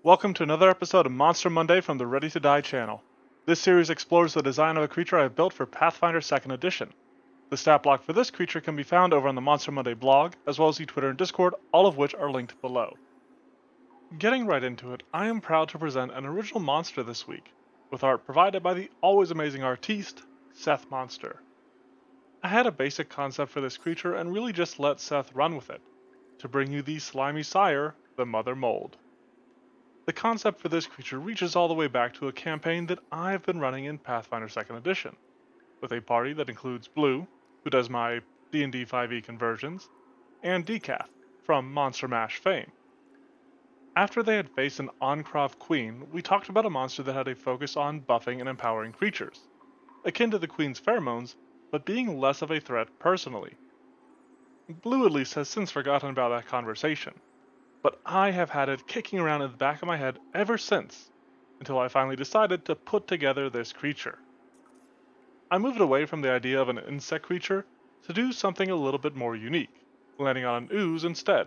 Welcome to another episode of Monster Monday from the Ready to Die channel. This series explores the design of a creature I have built for Pathfinder 2nd Edition. The stat block for this creature can be found over on the Monster Monday blog, as well as the Twitter and Discord, all of which are linked below. Getting right into it, I am proud to present an original monster this week, with art provided by the always amazing artiste, Seth Monster. I had a basic concept for this creature and really just let Seth run with it, to bring you the slimy sire, the Mother Mold. The concept for this creature reaches all the way back to a campaign that I've been running in Pathfinder 2nd Edition, with a party that includes Blue, who does my D&D 5e conversions, and Decaf, from Monster Mash fame. After they had faced an Oncrov Queen, we talked about a monster that had a focus on buffing and empowering creatures, akin to the Queen's pheromones, but being less of a threat personally. Blue at least has since forgotten about that conversation, but I have had it kicking around in the back of my head ever since, until I finally decided to put together this creature. I moved away from the idea of an insect creature to do something a little bit more unique, landing on an ooze instead.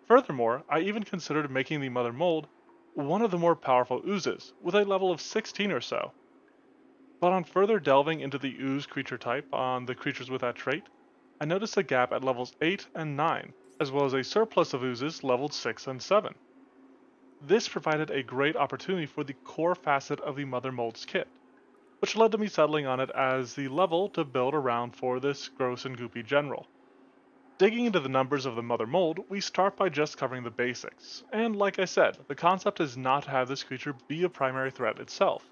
Furthermore, I even considered making the Mother Mold one of the more powerful oozes, with a level of 16 or so. But on further delving into the ooze creature type on the creatures with that trait, I noticed a gap at levels 8 and 9, as well as a surplus of oozes leveled 6 and 7. This provided a great opportunity for the core facet of the Mother Mold's kit, which led to me settling on it as the level to build around for this gross and goopy general. Digging into the numbers of the Mother Mold, we start by just covering the basics, and like I said, the concept is not to have this creature be a primary threat itself.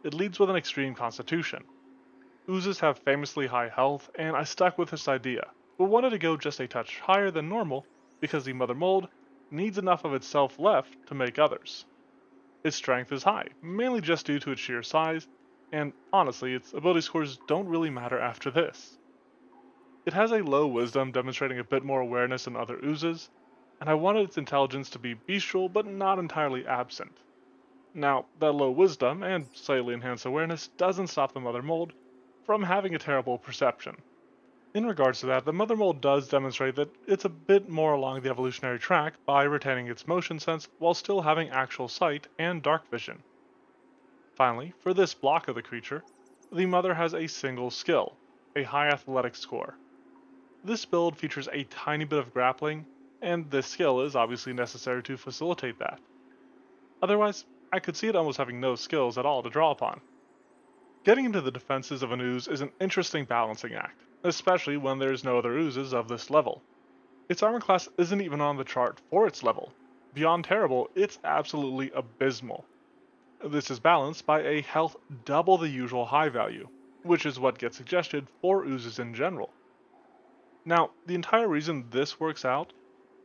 It leads with an extreme constitution. Oozes have famously high health, and I stuck with this idea, but wanted to go just a touch higher than normal because the Mother Mold needs enough of itself left to make others. Its strength is high, mainly just due to its sheer size, and honestly, its ability scores don't really matter after this. It has a low wisdom, demonstrating a bit more awareness than other oozes, and I wanted its intelligence to be bestial but not entirely absent. Now, that low wisdom and slightly enhanced awareness doesn't stop the Mother Mold from having a terrible perception. In regards to that, the Mother Mold does demonstrate that it's a bit more along the evolutionary track by retaining its motion sense while still having actual sight and dark vision. Finally, for this block of the creature, the Mother has a single skill, a high athletics score. This build features a tiny bit of grappling, and this skill is obviously necessary to facilitate that. Otherwise, I could see it almost having no skills at all to draw upon. Getting into the defenses of an ooze is an interesting balancing act, especially when there's no other oozes of this level. Its armor class isn't even on the chart for its level. Beyond terrible, it's absolutely abysmal. This is balanced by a health double the usual high value, which is what gets suggested for oozes in general. Now, the entire reason this works out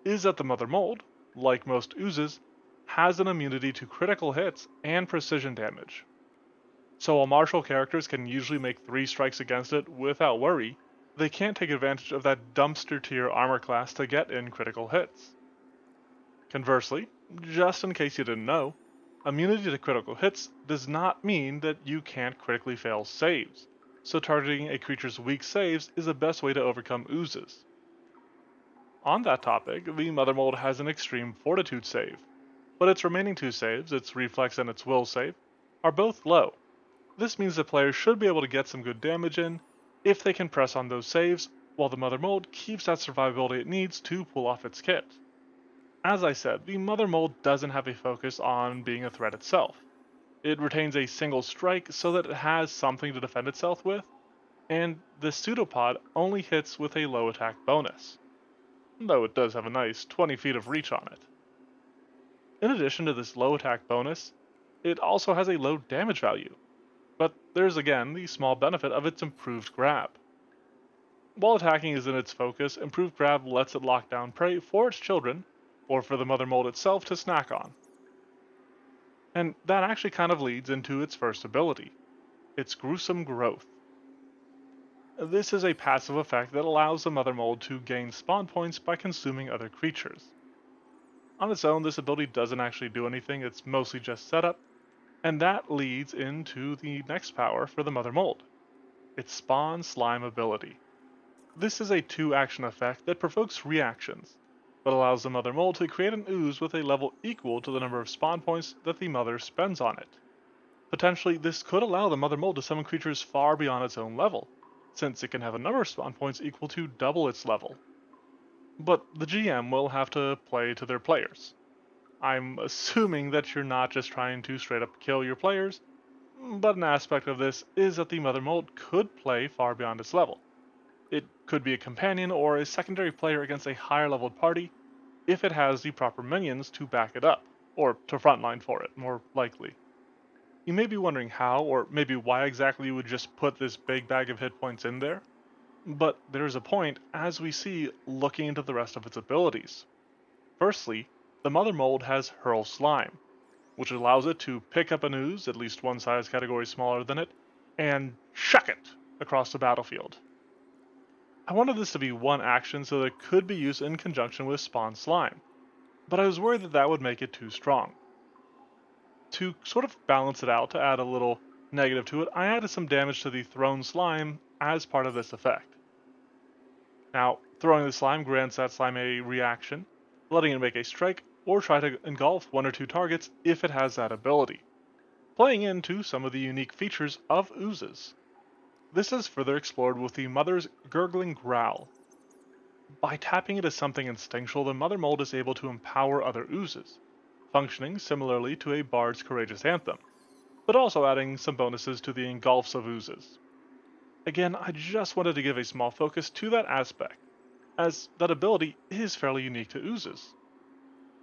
is that the Mother Mold, like most oozes, has an immunity to critical hits and precision damage. So while martial characters can usually make 3 strikes against it without worry, they can't take advantage of that dumpster tier armor class to get in critical hits. Conversely, just in case you didn't know, immunity to critical hits does not mean that you can't critically fail saves, so targeting a creature's weak saves is the best way to overcome oozes. On that topic, the Mother Mold has an extreme fortitude save, but its remaining 2 saves, its reflex and its will save, are both low. This means the player should be able to get some good damage in if they can press on those saves, while the Mother Mold keeps that survivability it needs to pull off its kit. As I said, the Mother Mold doesn't have a focus on being a threat itself. It retains a single strike so that it has something to defend itself with, and the pseudopod only hits with a low attack bonus, though it does have a nice 20 feet of reach on it. In addition to this low attack bonus, it also has a low damage value, but there's again the small benefit of its improved grab. While attacking is in its focus, improved grab lets it lock down prey for its children, or for the Mother Mold itself to snack on. And that actually kind of leads into its first ability, its Gruesome Growth. This is a passive effect that allows the Mother Mold to gain spawn points by consuming other creatures. On its own, this ability doesn't actually do anything, it's mostly just setup, and that leads into the next power for the Mother Mold, its Spawn Slime ability. This is a 2-action effect that provokes reactions. but allows the mother mold to create an ooze with a level equal to the number of spawn points that the mother spends on it. Potentially, this could allow the mother mold to summon creatures far beyond its own level, since it can have a number of spawn points equal to double its level. But the GM will have to play to their players. I'm assuming that you're not just trying to straight up kill your players, but an aspect of this is that the mother mold could play far beyond its level. It could be a companion or a secondary player against a higher leveled party if it has the proper minions to back it up, or to frontline for it, more likely. You may be wondering how, or maybe why exactly you would just put this big bag of hit points in there, but there's a point, as we see looking into the rest of its abilities. Firstly, the Mother Mold has Hurl Slime, which allows it to pick up an ooze, at least one size category smaller than it, and chuck it across the battlefield. I wanted this to be one action so that it could be used in conjunction with Spawn Slime, but I was worried that that would make it too strong. To sort of balance it out, to add a little negative to it, I added some damage to the thrown slime as part of this effect. Now, throwing the slime grants that slime a reaction, letting it make a strike or try to engulf one or two targets if it has that ability, playing into some of the unique features of oozes. This is further explored with the Mother's Gurgling Growl. By tapping it as something instinctual, the Mother Mold is able to empower other oozes, functioning similarly to a Bard's Courageous Anthem, but also adding some bonuses to the engulfs of oozes. Again, I just wanted to give a small focus to that aspect, as that ability is fairly unique to oozes.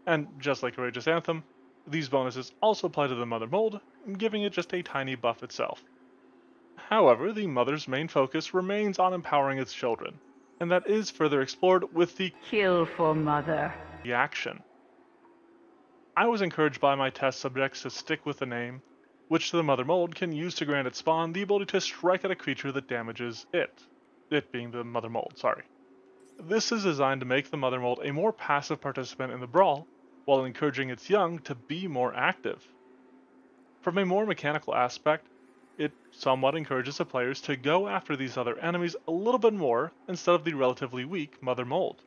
And just like Courageous Anthem, these bonuses also apply to the Mother Mold, giving it just a tiny buff itself. However, the Mother's main focus remains on empowering its children, and that is further explored with the Kill for Mother action. I was encouraged by my test subjects to stick with the name, which the Mother Mold can use to grant its spawn the ability to strike at a creature that damages it. It being the Mother Mold, sorry. This is designed to make the Mother Mold a more passive participant in the brawl, while encouraging its young to be more active. From a more mechanical aspect, it somewhat encourages the players to go after these other enemies a little bit more instead of the relatively weak Mother Mold.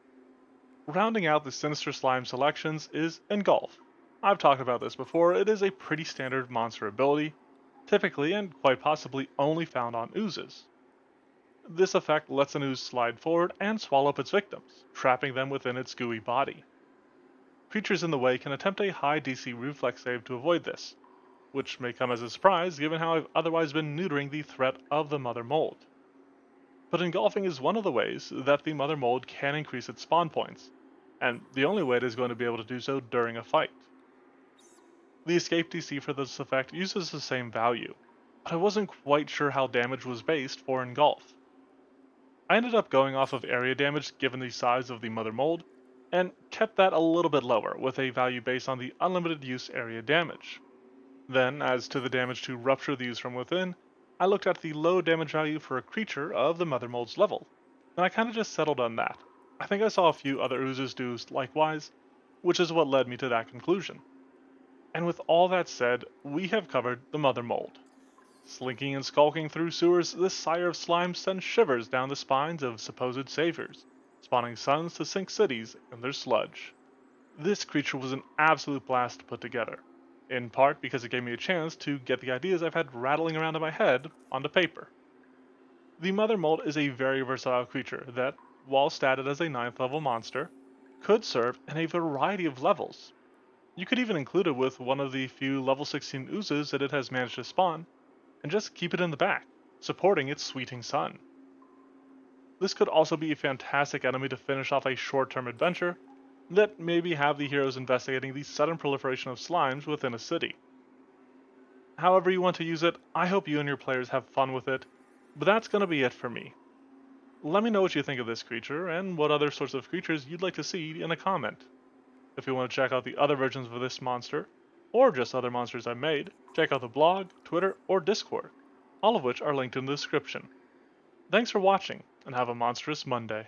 Rounding out the Sinister Slime selections is Engulf. I've talked about this before, it is a pretty standard monster ability, typically and quite possibly only found on oozes. This effect lets an ooze slide forward and swallow up its victims, trapping them within its gooey body. Creatures in the way can attempt a high DC reflex save to avoid this, which may come as a surprise given how I've otherwise been neutering the threat of the Mother Mold. But engulfing is one of the ways that the Mother Mold can increase its spawn points, and the only way it is going to be able to do so during a fight. The escape DC for this effect uses the same value, but I wasn't quite sure how damage was based for engulf. I ended up going off of area damage given the size of the Mother Mold, and kept that a little bit lower with a value based on the unlimited use area damage. Then, as to the damage to rupture the ooze from within, I looked at the low damage value for a creature of the Mother Mold's level, and I kinda just settled on that. I think I saw a few other oozes do likewise, which is what led me to that conclusion. And with all that said, we have covered the Mother Mold. Slinking and skulking through sewers, this sire of slime sends shivers down the spines of supposed saviors, spawning suns to sink cities in their sludge. This creature was an absolute blast to put together, in part because it gave me a chance to get the ideas I've had rattling around in my head onto paper. The Mother Mold is a very versatile creature that, while statted as a 9th level monster, could serve in a variety of levels. You could even include it with one of the few level 16 oozes that it has managed to spawn, and just keep it in the back, supporting its sweeting son. This could also be a fantastic enemy to finish off a short-term adventure, that maybe have the heroes investigating the sudden proliferation of slimes within a city. However you want to use it, I hope you and your players have fun with it, but that's going to be it for me. Let me know what you think of this creature, and what other sorts of creatures you'd like to see in a comment. If you want to check out the other versions of this monster, or just other monsters I've made, check out the blog, Twitter, or Discord, all of which are linked in the description. Thanks for watching, and have a monstrous Monday.